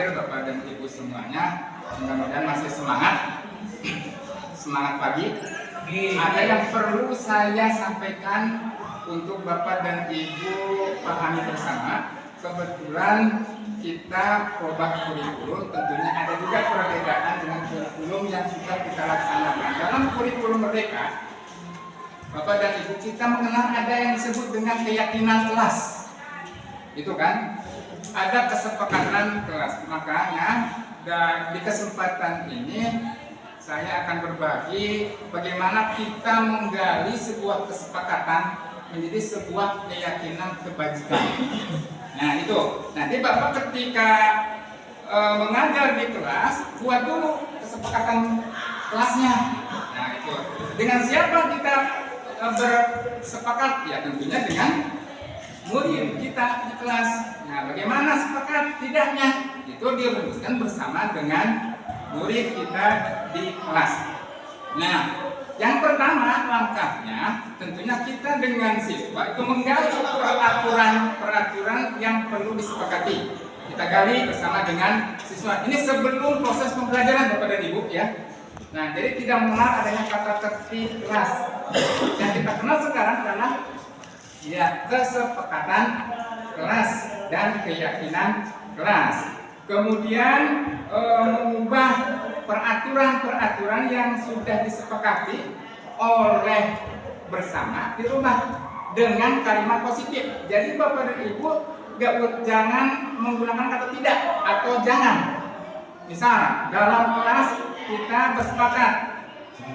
Bapak dan Ibu semuanya, mudah-mudahan masih semangat pagi. Ada yang perlu saya sampaikan untuk Bapak dan Ibu pahami bersama. Kebetulan kita ubah kurikulum, tentunya ada juga perbedaan dengan kurikulum yang sudah kita laksanakan. Dalam kurikulum Merdeka, Bapak dan Ibu, kita mengenal ada yang disebut dengan keyakinan kelas. Itu kan? Ada kesepakatan kelas. Makanya di kesempatan ini saya akan berbagi bagaimana kita menggali sebuah kesepakatan menjadi sebuah keyakinan kebajikan. Nah itu, nanti Bapak ketika mengajar di kelas, buat dulu kesepakatan kelasnya. Nah itu, dengan siapa kita bersepakat? Ya tentunya dengan murid kita di kelas. Nah, bagaimana sepakat tidaknya? Itu dirumuskan bersama dengan murid kita di kelas. Nah, yang pertama langkahnya tentunya kita dengan siswa itu menggali peraturan yang perlu disepakati. Kita gali bersama dengan siswa. Ini sebelum proses pembelajaran Bapak dan Ibu ya. Nah, jadi tidak mengenal adanya kata tertib kelas. Yang kita kenal sekarang adalah ya kesepakatan kelas dan keyakinan kelas. Kemudian mengubah peraturan-peraturan yang sudah disepakati oleh bersama dirubah dengan kalimat positif. Jadi Bapak dan Ibu jangan menggunakan kata tidak atau jangan. Misal dalam kelas kita bersepakat,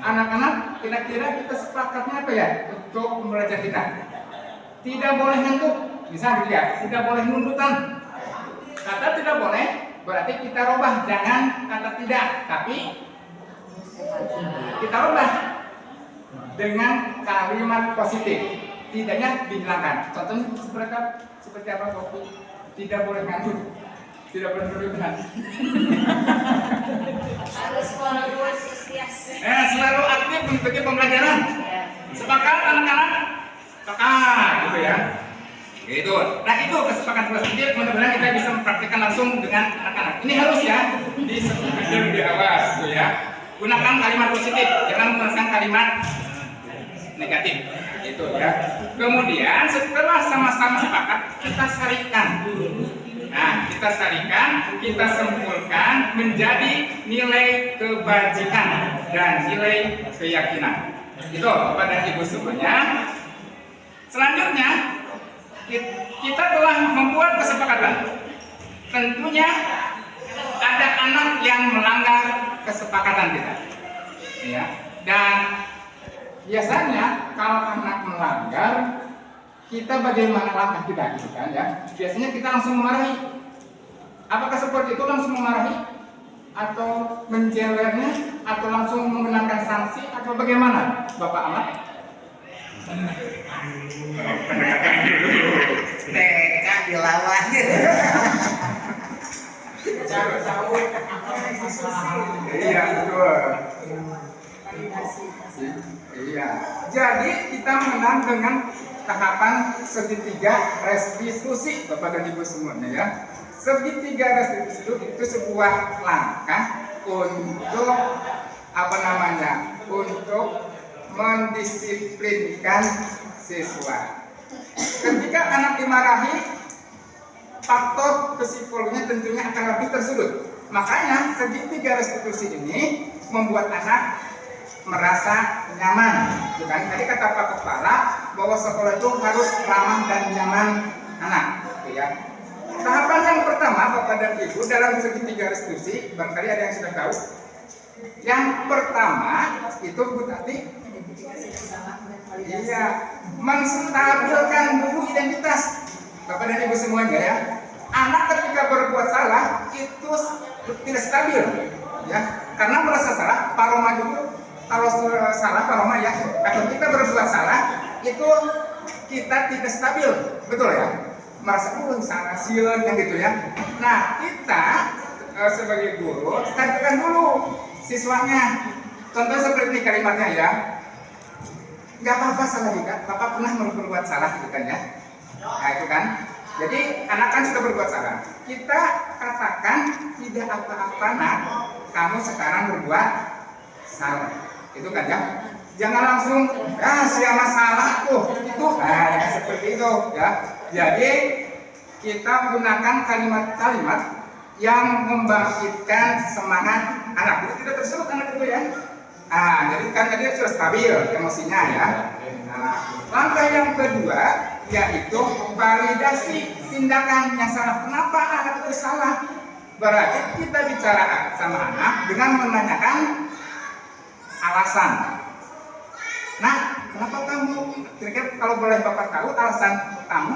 anak-anak kira-kira kita sepakatnya apa ya untuk belajar kita? Tidak boleh ngantuk, bisa dilihat, tidak boleh nundutan. Kata tidak boleh, berarti kita rubah, jangan kata tidak, tapi kita rubah dengan kalimat positif. Tidaknya dihilangkan. Contohnya seperti apa Kopi? Tidak boleh ngantuk, tidak boleh berlebihan. Selalu aktif mengikuti pembelajaran. Sepakat anak-anak? Sepakat, gitu ya. Gitu. Nah itu kesepakatan positif, mudah-mudahan kita bisa mempraktikkan langsung dengan anak-anak. Ini harus ya di awas, gitu ya. Gunakan kalimat positif, jangan menggunakan kalimat negatif, gitu ya. Kemudian setelah sama-sama sepakat, kita sarikan. Nah, kita sarikan, kita simpulkan menjadi nilai kebajikan dan nilai keyakinan. Itu Bapak dan Ibu semuanya. Selanjutnya kita telah membuat kesepakatan. Tentunya ada anak yang melanggar kesepakatan kita, ya. Dan biasanya kalau anak melanggar, kita bagaimana langkah kita, gitu kan ya? Biasanya kita langsung memarahi. Apakah seperti itu langsung memarahi, atau menjelernya, atau langsung mengenakan sanksi, atau bagaimana, Bapak Ahmad? TK dilawan. Iya betul. Iya. Jadi kita menang dengan tahapan segitiga restitusi, Bapak dan Ibu semuanya ya. Segitiga restitusi itu sebuah langkah untuk untuk mendisiplinkan siswa. Ketika anak dimarahi, faktor psikologinya tentunya akan lebih tersulut. Makanya segitiga restitusi ini membuat anak merasa nyaman. Bukan? Tadi kata Pak Kepala bahwa sekolah itu harus ramah dan nyaman anak. Ya. Tahapan yang pertama Bapak dan Ibu dalam segitiga restitusi, barangkali ada yang sudah tahu. Yang pertama itu Bu Tati, iya, menstabilkan dulu identitas. Bapak dan Ibu semuanya ya, anak ketika berbuat salah itu tidak stabil, ya, karena merasa salah. Paroma dulu, kalau salah paroma ya, kalau kita berbuat salah itu kita tidak stabil, betul ya? Merasa salah silen yang gitu ya. Nah kita sebagai guru stabilkan dulu siswanya. Contoh seperti ini kalimatnya ya. Nggak apa-apa salah juga, Bapak pernah berbuat salah gitu kan ya. Nah itu kan. Jadi anak kan sudah berbuat salah. Kita katakan tidak apa-apa nak, kamu sekarang berbuat salah. Itu kan ya. Jangan langsung siapa salah tuh itu. Nah ya, seperti itu ya. Jadi kita gunakan kalimat-kalimat yang membangkitkan semangat anak. Itu tidak tersebut anak itu ya. Jadi kan tadi sudah stabil emosinya ya. Nah, langkah yang kedua yaitu validasi tindakan yang salah. Kenapa anak itu salah? Berarti kita bicara sama anak dengan menanyakan alasan. Nah, kenapa kamu? Kira-kira kalau boleh Bapak tahu alasan kamu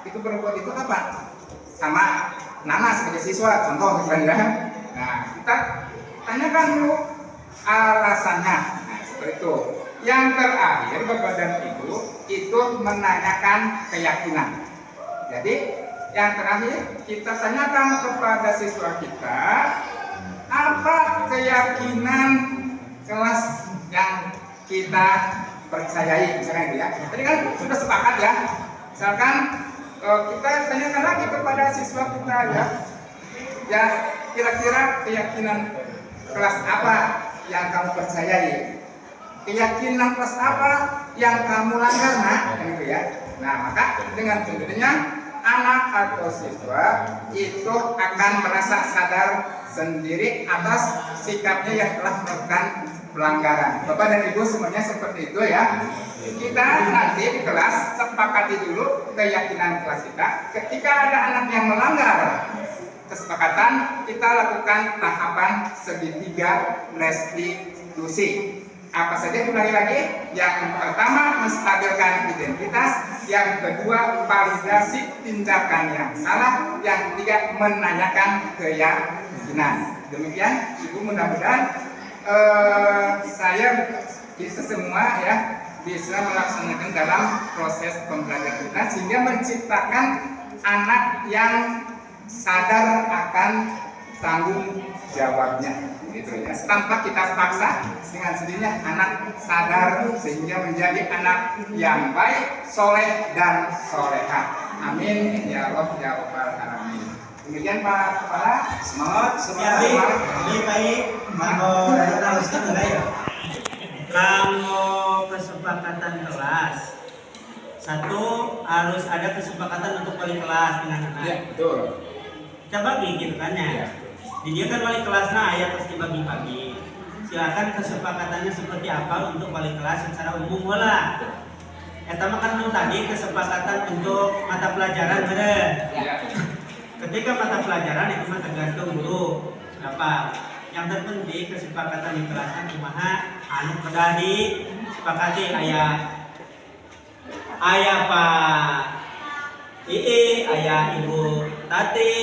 itu berbuat itu apa? Sama Nana sebagai siswa, contoh misalnya. Nah, kita tanyakan dulu alasannya. Nah, seperti itu. Yang terakhir Bapak dan Ibu itu menanyakan keyakinan. Jadi yang terakhir kita tanyakan kepada siswa kita apa keyakinan kelas yang kita percayai, misalnya gitu ya. Tadi kan sudah sepakat ya. Misalkan kita tanyakan lagi kepada siswa kita ya kira-kira keyakinan kelas apa yang kamu percayai, keyakinan kelas apa yang kamu langgar gitu ya. Nah maka dengan tentunya anak atau siswa itu akan merasa sadar sendiri atas sikapnya yang telah melakukan pelanggaran. Bapak dan Ibu semuanya seperti itu ya. Kita nanti di kelas sepakati dulu keyakinan kelas kita. Ketika ada anak yang melanggar kesepakatan, kita lakukan tahapan segitiga restitusi. Apa saja ulangi lagi? Yang pertama menstabilkan identitas, yang kedua validasi tindakan yang salah, yang ketiga menanyakan keyakinan. Demikian, Ibu mudah-mudahan saya bisa semua ya bisa melaksanakan dalam proses pembelajaran kita sehingga menciptakan anak yang sadar akan tanggung jawabnya gitu ya, tanpa kita paksa. Dengan sendirinya anak sadar sehingga menjadi anak yang baik, soleh dan soleha. Amin ya Allah ya Rabbal alamin. Demikian Pak Kepala. Semangat, lebih baik mau teruskan enggak ya? Kalau kesepakatan kelas, satu harus ada kesepakatan untuk wali kelas dengan anak. Ya, betul. Kita bagi gitu kan ya. Dia kan wali kelasnya ayah pasti bagi-bagi. Silakan kesepakatannya seperti apa untuk wali kelas secara umum lah. Eta kan tadi kesepakatan untuk mata pelajaran keren. Ya. Ketika mata pelajaran itu tergantung guru. Apa? Yang terpenting kesepakatan di kelasnya kumaha anu kedah disepakati ayah Pak ayah Ibu Tati,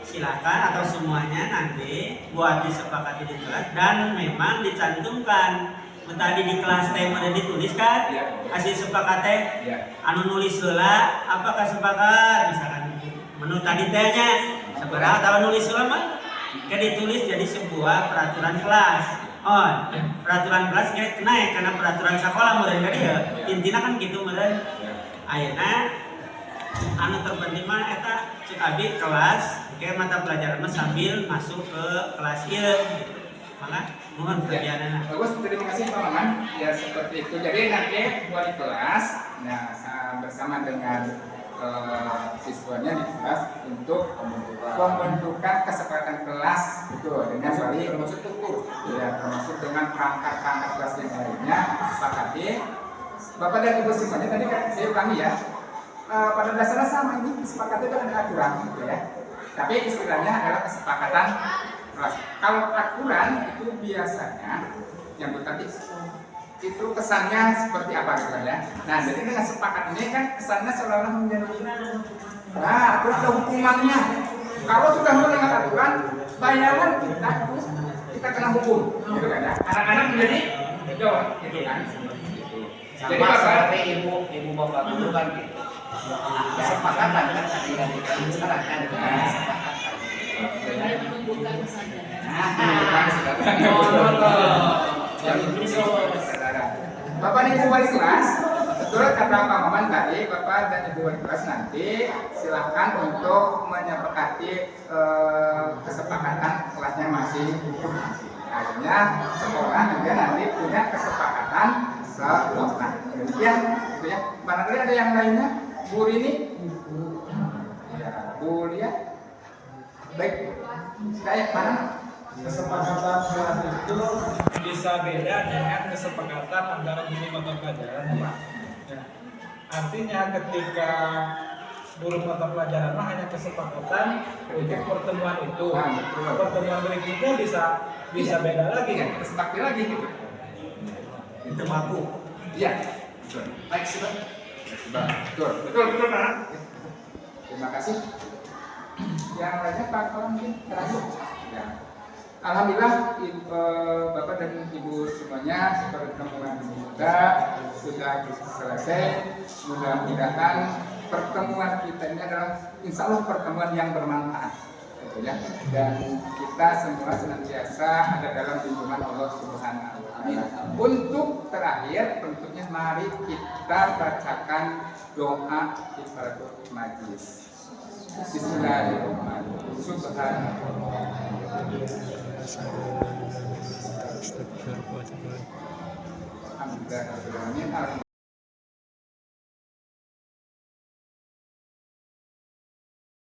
silakan atau semuanya nanti buat disepakati di kelas dan memang dicantumkan. Tadi di kelas teh ada dituliskan hasil sepakatnya anu nulis heula apakah sepakat misalkan menu tadi tehnya seberapa tahu nulis heula mah kan ditulis jadi sebuah peraturan kelas. Peraturan kelas kayak naik karena peraturan sekolah meureun kan ya. Intina kan gitu meureun. Ayeuna anu terpenting mah eta cek abi kelas kayak mata pelajaran mah sambil masuk ke kelas ieu gitu. Maka mohon perhatiannya. Bagus, terima kasih Pak Maman. Ya seperti itu. Jadi nanti wali kelas, bersama dengan siswanya di kelas untuk pembentukan kesepakatan kelas itu dengan wali termasuk struktur, ya termasuk dengan perangkat kelas yang lainnya. Sepakati. Bapak dan Ibu semuanya tadi kan saya ulangi ya. Pada dasarnya sama ini kesepakatan itu ada aturan, gitu ya. Tapi istilahnya adalah kesepakatan kelas. Kalau aturan itu biasanya yang tadi itu kesannya seperti apa gitu ya. Nah, jadi dengan sepakat ini kan kesannya seolah-olah menjadi Nah, terus ada hukumannya. Kalau sudah melanggar aturan, bayaran kita kena hukum, gitu kan ya. Anak-anak menjadi jawab, gitu kan. Jadi Sama Bapak, seperti ibu bapak dulu kan gitu. Kesepakatan kan tadi yang kita bicarakan kesepakatan. Menumbuhkan kesadaran. Bapak dan Ibu wali kelas, betul kata Pak Maman tadi, Bapak dan Ibu wali kelas nanti silakan untuk menyepakati kesepakatan kelasnya masing. Akhirnya sekolah juga nanti punya kesepakatan sekolah. Demikian, gitu ya. Barangkali ada yang lainnya, Bu Rini, ya, Bu Lia, baik, kayak mana? Kesepakatan kelas itu bisa beda dengan kesepakatan antara guru mata pelajaran, Pak. Ya. Artinya ketika guru mata pelajaran hanya kesepakatan untuk pertemuan itu, pertemuan berikutnya bisa beda lagi kan? Kesepakati lagi gitu. Itu mampu. Iya. Betul. Baik, sudah. Betul, betul, Pak. Terima kasih. Yang lainnya Pak Kolom mungkin terakhir. Ya. Alhamdulillah Bapak dan Ibu semuanya pertemuan kita sudah selesai. Mudah-mudahan pertemuan kita ini adalah insya Allah pertemuan yang bermanfaat, gitu ya. Dan kita semua senantiasa ada dalam lindungan Allah Subhanahu wa Ta'ala. Untuk terakhir, tentunya mari kita bacakan doa kifaratul majlis. Bismillahirrahmanirrahim. Subhanallah. Alhamdulillah.